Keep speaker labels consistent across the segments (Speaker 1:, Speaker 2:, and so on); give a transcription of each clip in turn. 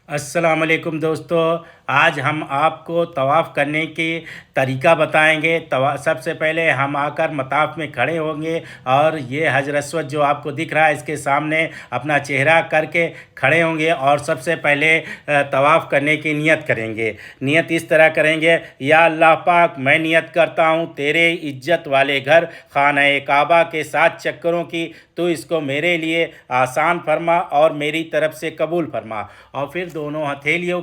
Speaker 1: अस्सलाम वालेकुम दोस्तों। आज हम आपको तवाफ़ करने की तरीका बताएंगे। सबसे पहले हम आकर मताफ़ में खड़े होंगे और ये हजर अस्वद जो आपको दिख रहा है इसके सामने अपना चेहरा करके खड़े होंगे और सबसे पहले तवाफ़ करने की नियत करेंगे। नियत इस तरह करेंगे, या अल्लाह पाक, मैं नियत करता हूँ तेरे इज्जत वाले घर खाना काबा के 7 चक्करों की, तो इसको मेरे लिए आसान फरमा और मेरी तरफ से कबूल फरमा। और फिर दोनों हथेलियों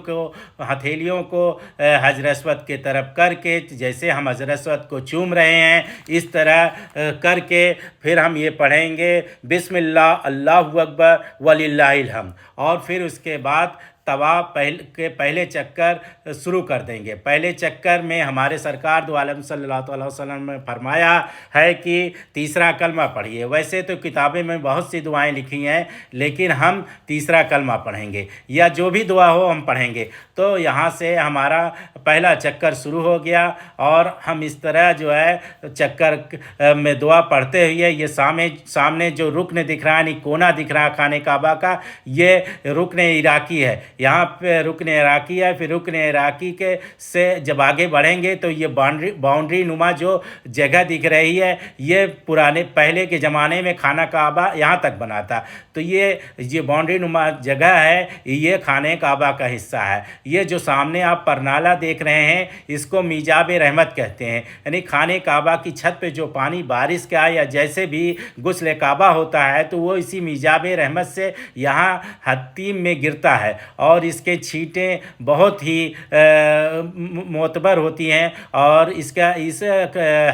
Speaker 1: को हजर अस्वद के तरफ करके, जैसे हम हजर अस्वद को चूम रहे हैं इस तरह करके फिर हम ये पढ़ेंगे, बिस्मिल्लाह अल्लाहु अकबर वलिल्लाहिल हम्द। और फिर उसके बाद तवाफ़ पहले चक्कर शुरू कर देंगे। पहले चक्कर में हमारे सरकार दो आलम सल्लल्लाहु अलैहि वसल्लम ने फरमाया है कि तीसरा कलमा पढ़िए। वैसे तो किताबें में बहुत सी दुआएं लिखी हैं, लेकिन हम तीसरा कलमा पढ़ेंगे या जो भी दुआ हो हम पढ़ेंगे। तो यहाँ से हमारा पहला चक्कर शुरू हो गया और हम इस तरह जो है चक्कर में दुआ पढ़ते हुए ये सामने जो रुकन दिख रहा है, यानी कोना दिख रहा है खाने काबा का, ये रुकन इराकी है। यहाँ पे रुकन इराकी है। फिर रुकन इराकी के से जब आगे बढ़ेंगे तो ये बाउंड्री नुमा जो जगह दिख रही है, ये पुराने पहले के ज़माने में खाना काबा यहाँ तक बना था। तो ये बाउंड्री नुमा जगह है, ये खाने काबा का हिस्सा है। ये जो सामने आप परनाला देख रहे हैं इसको मीजाब रहमत कहते हैं, यानी खाने काबा की छत पे जो पानी बारिश का या जैसे भी गुस्ल काबा होता है तो वो इसी मीजाब रहमत से यहाँ हतीम में गिरता है और इसके छींटें बहुत ही मोतबर होती हैं। और इस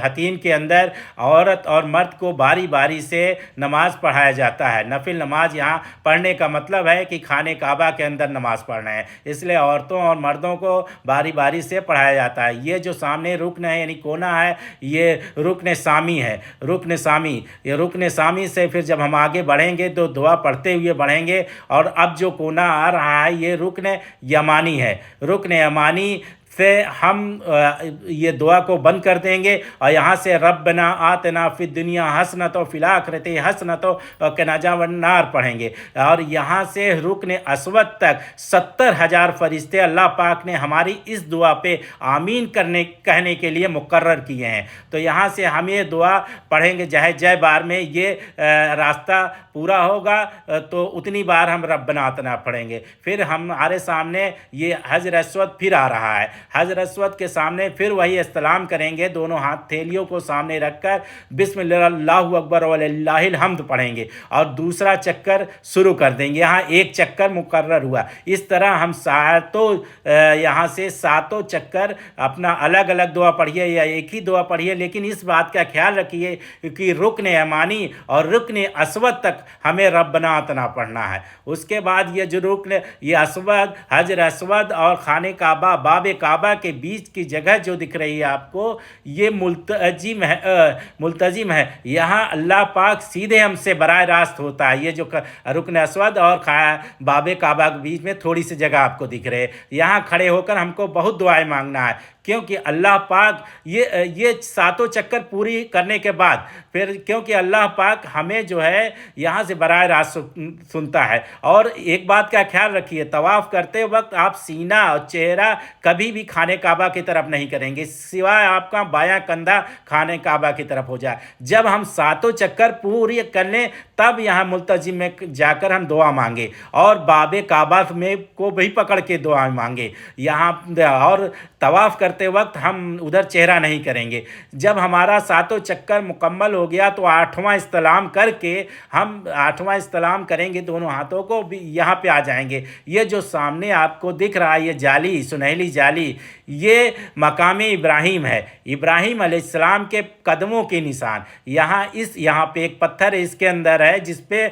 Speaker 1: हतीम के अंदर औरत और मर्द को बारी बारी से नमाज़ पढ़ाया जाता है। नफिल नमाज यहाँ पढ़ने का मतलब है कि खाने काबा के अंदर नमाज़ पढ़ना है, इसलिए औरतों और मर्दों को बारी बारी से पढ़ाया जाता है। ये जो सामने रुकन है यानी कोना है, ये रुकन सामी है। ये रुकन सामी से फिर जब हम आगे बढ़ेंगे तो दुआ पढ़ते हुए बढ़ेंगे। और अब जो कोना आ रहा है ये रुकन यमानी है। रुकन यमानी से हम ये दुआ को बंद कर देंगे और यहाँ से रब्बना आतना फिद दुनिया हसनत व फिल आखिरति हसनत व क़िना अज़ाबन्नार पढ़ेंगे। और यहाँ से रुकन अस्वद तक 70,000 फरिश्ते अल्लाह पाक ने हमारी इस दुआ पे आमीन कहने के लिए मुकर्रर किए हैं। तो यहाँ से हम ये दुआ पढ़ेंगे, चाहे जय बार में ये रास्ता पूरा होगा तो उतनी बार हम रब्बना आतना पढ़ेंगे। फिर हमारे सामने ये हजर अस्वद फिर आ रहा है। हजर अस्वद के सामने फिर वही इस्तलाम करेंगे, दोनों हथेलियों को सामने रखकर बिस्मिल्लाह अल्लाहु अकबर वलिल्लाहिल हम्द पढ़ेंगे और दूसरा चक्कर शुरू कर देंगे। यहाँ एक चक्कर मुकर्रर हुआ। इस तरह हम यहाँ से सातों चक्कर अपना अलग अलग दुआ पढ़िए या एक ही दुआ पढ़िए, लेकिन इस बात का ख्याल रखिए कि रुकन यमानी और रुकन अस्वद तक हमें रब्बना आतना पढ़ना है। उसके बाद ये जो रुकन ये अस्वद, हजर अस्वद और खाने काबा बाब काबा के बीच की जगह जो दिख रही है आपको, ये मुल्तजिम है। यहाँ अल्लाह पाक सीधे हमसे बराह रास्त होता है। ये जो रुकन अस्वद और बाब काबा के बीच में थोड़ी सी जगह आपको दिख रही है, यहाँ खड़े होकर हमको बहुत दुआएं मांगना है, क्योंकि अल्लाह पाक ये सातों चक्कर पूरी करने के बाद फिर, क्योंकि अल्लाह पाक हमें जो है यहाँ से बराह रास्त सुनता है। और एक बात का ख्याल रखिए, तवाफ़ करते वक्त आप सीना और चेहरा कभी भी खाने काबा की तरफ नहीं करेंगे, सिवाय आपका बायां कंधा खाने काबा की तरफ हो जाए। जब हम सातों चक्कर पूरी कर लें तब यहाँ मुल्तजिम में जाकर हम दुआ मांगे और बाबे काबा में को भी पकड़ के दुआ मांगे यहाँ। और तवाफ़ करते वक्त हम उधर चेहरा नहीं करेंगे। जब हमारा सातों चक्कर मुकम्मल हो गया तो 8वां इस्तलाम करके हम 8वां इस्तलाम करेंगे, दोनों हाथों को भी यहाँ पे आ जाएंगे। ये जो सामने आपको दिख रहा है ये जाली, सुनहली जाली, ये मकाम इब्राहिम है। इब्राहिम अलैहिस्सलाम के कदमों के निशान यहाँ पे एक पत्थर है, इसके अंदर है जिस पे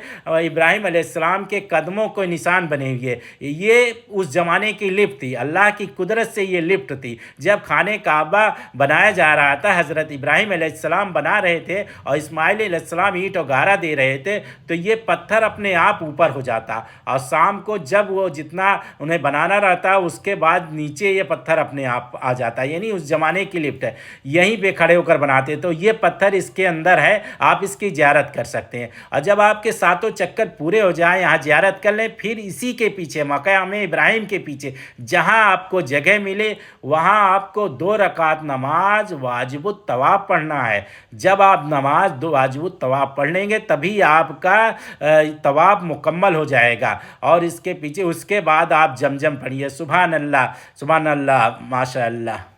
Speaker 1: इब्राहिम अलैहिस्सलाम के कदमों को निशान बने हुए। ये उस ज़माने की लिफ्ट थी, अल्लाह की कुदरत से ये लिफ्ट थी। जब खाने काबा बनाया जा रहा था, हज़रत इब्राहिम अलैहिस्सलाम बना रहे थे और इस्माइल अलैहिस्सलाम ईंट और गारा दे रहे थे, तो ये पत्थर अपने आप ऊपर हो जाता और शाम को जब वो जितना उन्हें बनाना रहता उसके बाद नीचे ये पत्थर पत्थर अपने आप आ जाता है, यानी उस ज़माने की लिफ्ट है, यहीं पे खड़े होकर बनाते। तो ये पत्थर इसके अंदर है, आप इसकी ज़ियारत कर सकते हैं। और जब आपके सातों चक्कर पूरे हो जाएं, यहाँ ज़ियारत कर लें, फिर इसी के पीछे मकाम इब्राहिम के पीछे जहाँ आपको जगह मिले वहाँ आपको 2 रकात नमाज वाजिबुत तवाफ़ पढ़ना है। जब आप नमाज 2 वाजिबुत तवाफ़ पढ़ लेंगे तभी आपका तवाफ़ मुकम्मल हो जाएगा। और इसके पीछे उसके बाद आप जमजम पढ़िए, सुभान अल्लाह माशा अल्लाह।